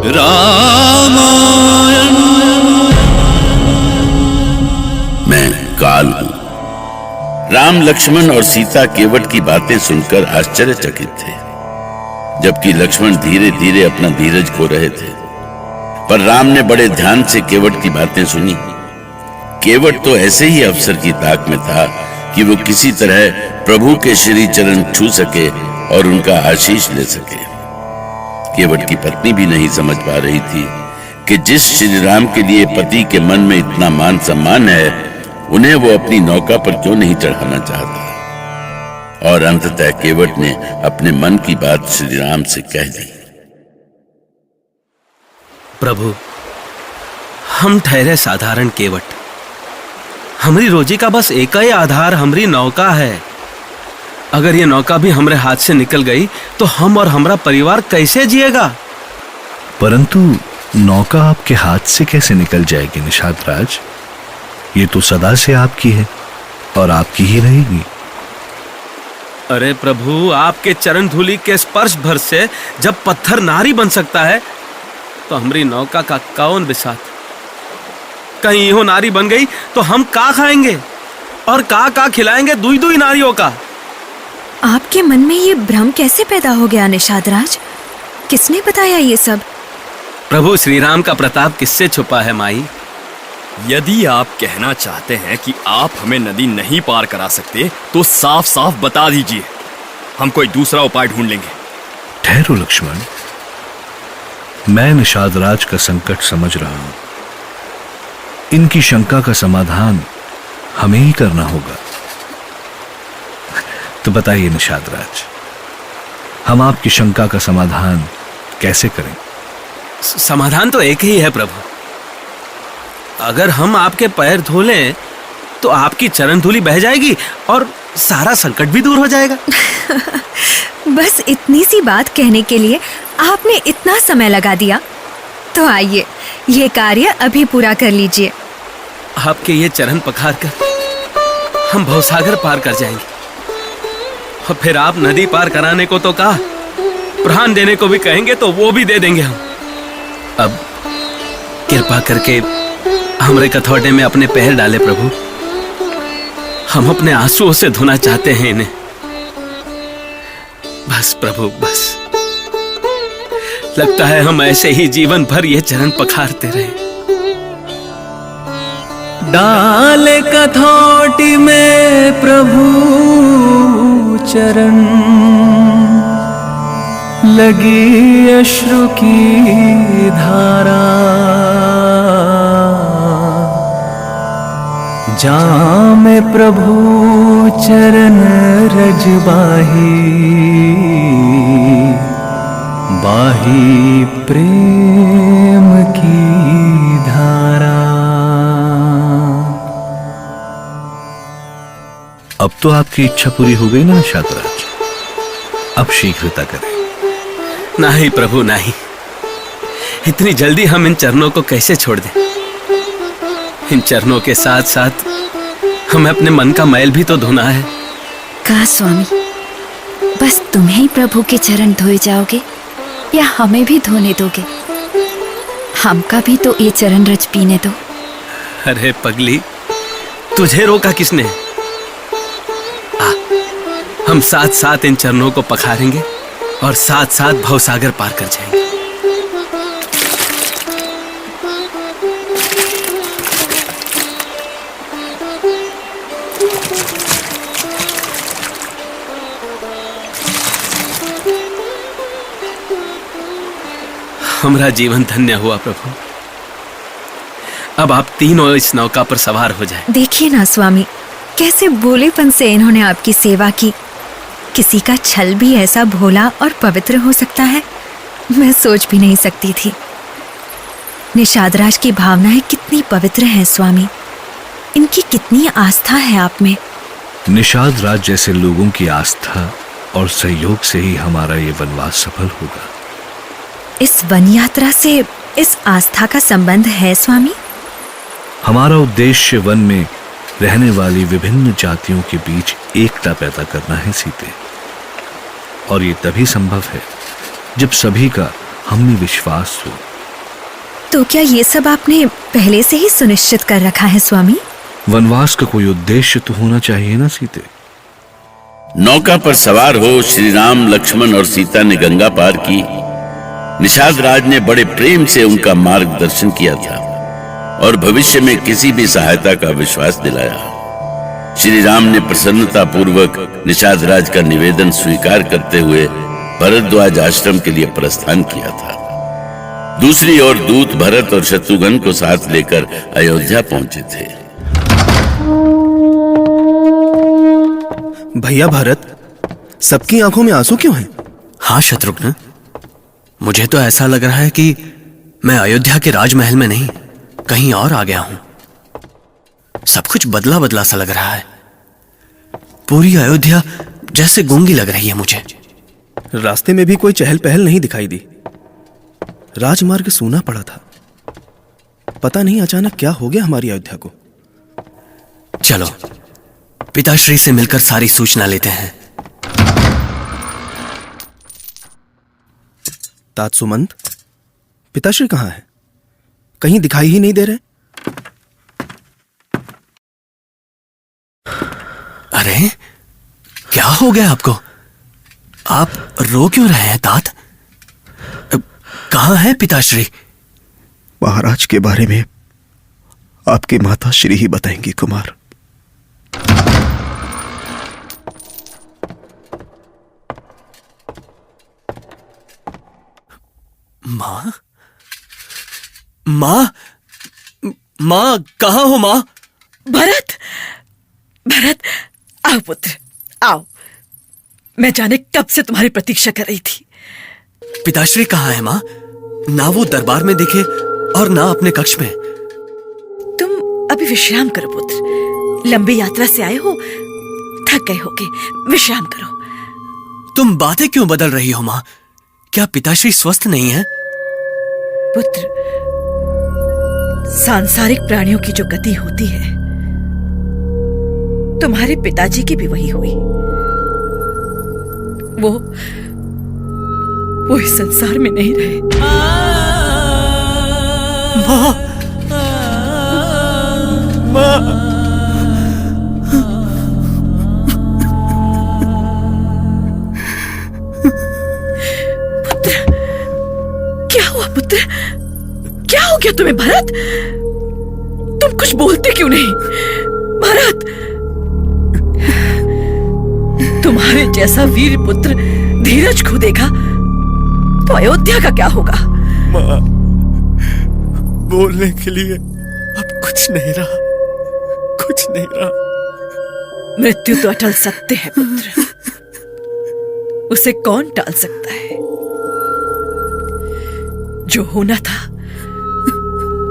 रामायण। मैं काल हूं। राम, लक्ष्मण और सीता केवट की बातें सुनकर आश्चर्यचकित थे, जबकि लक्ष्मण धीरे धीरे अपना धीरज खो रहे थे। पर राम ने बड़े ध्यान से केवट की बातें सुनी। केवट तो ऐसे ही अवसर की ताक में था कि वो किसी तरह प्रभु के श्री चरण छू सके और उनका आशीष ले सके। केवट की पत्नी भी नहीं समझ पा रही थी कि जिस श्री राम के लिए पति के मन में इतना मान सम्मान है, उन्हें वो अपनी नौका पर क्यों नहीं चढ़ाना चाहता। और अंततः केवट ने अपने मन की बात श्री राम से कह दी। प्रभु, हम ठहरे साधारण केवट। हमारी रोजी का बस एक ही आधार हमारी नौका है। अगर ये नौका भी हमारे हाथ से निकल गई तो हम और हमारा परिवार कैसे जिएगा। परंतु नौका आपके हाथ से कैसे निकल जाएगी निषाद राज? ये तो सदा से आपकी है और आपकी ही रहेगी। अरे प्रभु, आपके चरण धूलि के स्पर्श भर से जब पत्थर नारी बन सकता है तो हमारी नौका का कौन बिसात। कहीं यो नारी बन गई तो हम का खाएंगे और का खिलाएंगे दुई दुई नारियों का। आपके मन में ये भ्रम कैसे पैदा हो गया निषाद राज? किसने बताया ये सब? प्रभु श्री राम का प्रताप किससे छुपा है माई? यदि आप कहना चाहते हैं कि आप हमें नदी नहीं पार करा सकते तो साफ साफ बता दीजिए, हम कोई दूसरा उपाय ढूंढ लेंगे। ठहरो लक्ष्मण, मैं निषाद राज का संकट समझ रहा हूं। इनकी शंका का समाधान हमें ही करना होगा। तो बताइए निषाद राज, हम आपकी शंका का समाधान कैसे करें? समाधान तो एक ही है प्रभु। अगर हम आपके पैर धो लें तो आपकी चरण धूलि बह जाएगी और सारा संकट भी दूर हो जाएगा। बस इतनी सी बात कहने के लिए आपने इतना समय लगा दिया। तो आइए, ये कार्य अभी पूरा कर लीजिए। आपके ये चरण पखार कर हम भवसागर पार कर जाएंगे। और फिर आप नदी पार कराने को तो कहा, प्राण देने को भी कहेंगे तो वो भी दे देंगे हम। अब कृपा करके हमारे कथौटे में अपने पैर डाले प्रभु। हम अपने आंसुओं से धोना चाहते हैं इन्हें। बस प्रभु, बस। लगता है हम ऐसे ही जीवन भर ये चरण पखारते रहे। डाले कथौटी में प्रभु चरण, लगी अश्रु की धारा। जामे प्रभु चरण रज बाही, बाही प्रेम की धारा। अब तो आपकी इच्छा पूरी हो गई ना निषाद राज? अब शीघ्रता करें। नहीं प्रभु, नहीं। इतनी जल्दी हम इन चरणों को कैसे छोड़ दें? इन चरणों के साथ साथ हमें अपने मन का मैल भी तो धोना है। कहा स्वामी, बस तुम्हें ही प्रभु के चरण धोए जाओगे या हमें भी धोने दोगे? हमका भी तो ये चरण रज पीने दो। अरे पगली, तुझे रोका किसने? हम साथ साथ इन चरणों को पखारेंगे और साथ साथ भवसागर पार कर जाएंगे। हमारा जीवन धन्य हुआ प्रभु। अब आप तीनों इस नौका पर सवार हो जाएं। देखिए ना स्वामी, कैसे भोलेपन से इन्होंने आपकी सेवा की। किसी का छल भी ऐसा भोला और पवित्र हो सकता है, मैं सोच भी नहीं सकती थी। निषाद राज की भावनाएं कितनी पवित्र हैं स्वामी। इनकी कितनी आस्था है आप में। निषाद राज जैसे लोगों की आस्था और सहयोग से ही हमारा ये वनवास सफल होगा। इस वन यात्रा से इस आस्था का संबंध है स्वामी? हमारा उद्देश्य वन में रहने वाली विभिन्न जातियों के बीच एकता पैदा करना है सीते। और ये तभी संभव है जब सभी का हम में विश्वास हो, तो क्या ये सब आपने पहले से ही सुनिश्चित कर रखा है स्वामी? वनवास का कोई उद्देश्य तो होना चाहिए ना सीते। नौका पर सवार हो श्री राम, लक्ष्मण और सीता ने गंगा पार की। निषाद राज ने बड़े प्रेम से उनका मार्गदर्शन किया था और भविष्य में किसी भी सहायता का विश्वास दिलाया। श्री राम ने प्रसन्नता पूर्वक निषाद राज का निवेदन स्वीकार करते हुए भरद्वाज आश्रम के लिए प्रस्थान किया था। दूसरी ओर दूत भरत और शत्रुघ्न को साथ लेकर अयोध्या पहुंचे थे। भैया भरत, सबकी आंखों में आंसू क्यों हैं? हाँ शत्रुघ्न, मुझे तो ऐसा लग रहा है कि मैं अयोध्या के राजमहल में नहीं, कहीं और आ गया हूं। सब कुछ बदला बदला सा लग रहा है। पूरी अयोध्या जैसे गूंगी लग रही है मुझे। रास्ते में भी कोई चहल पहल नहीं दिखाई दी। राजमार्ग सूना पड़ा था। पता नहीं अचानक क्या हो गया हमारी अयोध्या को। चलो पिताश्री से मिलकर सारी सूचना लेते हैं। तात सुमंत, पिताश्री कहाँ है? कहीं दिखाई ही नहीं दे रहे। अरे क्या हो गया आपको? आप रो क्यों रहे हैं तात? कहाँ है पिताश्री? महाराज के बारे में आपकी माता श्री ही बताएंगी कुमार। माँ? माँ? माँ कहाँ हो माँ? भरत, भरत, आओ पुत्र, आओ। मैं जाने कब से तुम्हारी प्रतीक्षा कर रही थी। पिताश्री कहाँ है माँ? ना वो दरबार में दिखे और ना अपने कक्ष में। तुम अभी विश्राम करो पुत्र, लंबी यात्रा से आए हो, थक गए होगे, विश्राम करो। तुम बातें क्यों बदल रही हो माँ? क्या पिताश्री स्वस्थ नहीं है? पुत्र, सांसारिक प्राणियों की जो गति होती है, तुम्हारे पिताजी की भी वही हुई। वो इस संसार में नहीं रहे। माँ, माँ, पुत्र, क्या हुआ पुत्र? क्या हो गया तुम्हें भरत? तुम कुछ बोलते क्यों नहीं? भरत, तुम्हारे जैसा वीर पुत्र धीरज खो देगा तो अयोध्या का क्या होगा? माँ, बोलने के लिए अब कुछ नहीं रहा, कुछ नहीं रहा। मृत्यु तो अटल सत्य है पुत्र, उसे कौन टाल सकता है? जो होना था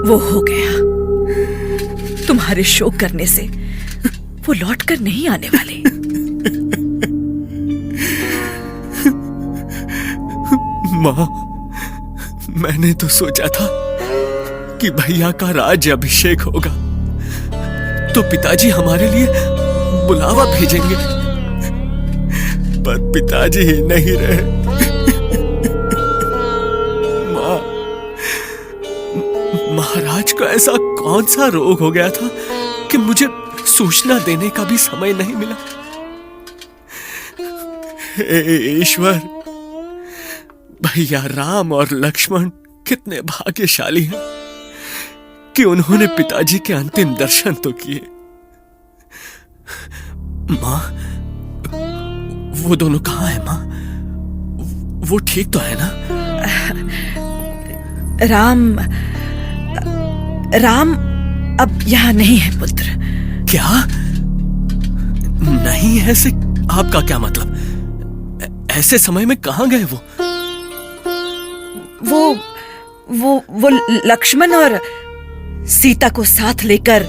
वो हो गया। तुम्हारे शोक करने से वो लौट कर नहीं आने वाले। माँ, मैंने तो सोचा था कि भैया का राज्य अभिषेक होगा तो पिताजी हमारे लिए बुलावा भेजेंगे, पर पिताजी ही नहीं रहे। माँ, महाराज को ऐसा कौन सा रोग हो गया था कि मुझे सूचना देने का भी समय नहीं मिला। हे ईश्वर, भैया राम और लक्ष्मण कितने भाग्यशाली हैं कि उन्होंने पिताजी के अंतिम दर्शन तो किए। माँ, वो दोनों कहाँ हैं माँ? वो ठीक तो है ना? राम अब यहाँ नहीं है पुत्र। क्या नहीं है? से आपका क्या मतलब? ऐसे समय में कहाँ गए वो? वो लक्ष्मण और सीता को साथ लेकर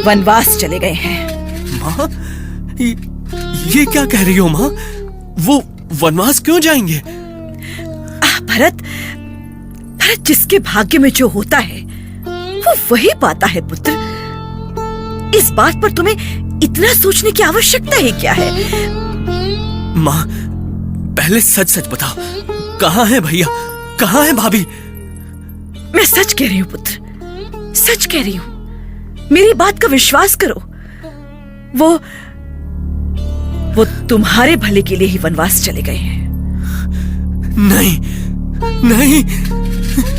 वनवास चले गए हैं। माँ, ये क्या कह रही हो माँ? वो वनवास क्यों जाएंगे? भरत, जिसके भाग्य में जो होता है वो वही पाता है पुत्र। इस बात पर तुम्हें इतना सोचने की आवश्यकता ही क्या है? माँ, पहले सच सच बताओ, कहाँ है भैया, कहाँ है भाभी? मैं सच कह रही हूं पुत्र, सच कह रही हूं। मेरी बात का विश्वास करो। वो तुम्हारे भले के लिए ही वनवास चले गए हैं। नहीं नहीं,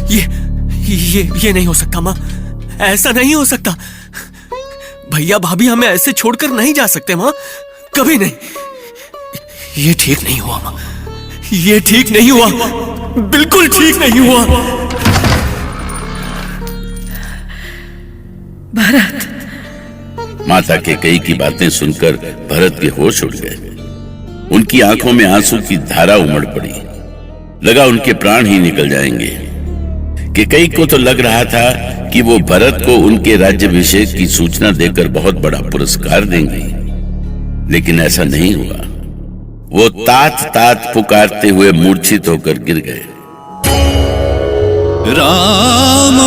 ये नहीं हो सकता माँ, ऐसा नहीं हो सकता। भैया भाभी हमें ऐसे छोड़कर नहीं जा सकते माँ, कभी नहीं। ये ठीक नहीं हुआ माँ, ये ठीक नहीं हुआ, बिल्कुल ठीक नहीं हुआ। भरत। माता के कई की बातें सुनकर भरत के होश उड़ गए। उनकी आंखों में आंसू की धारा उमड़ पड़ी। लगा उनके प्राण ही निकल जाएंगे। कि कई को तो लग रहा था कि वो भरत को उनके राज्याभिषेक की सूचना देकर बहुत बड़ा पुरस्कार देंगे, लेकिन ऐसा नहीं हुआ। वो तात तात पुकारते हुए मूर्छित होकर गिर गए। राम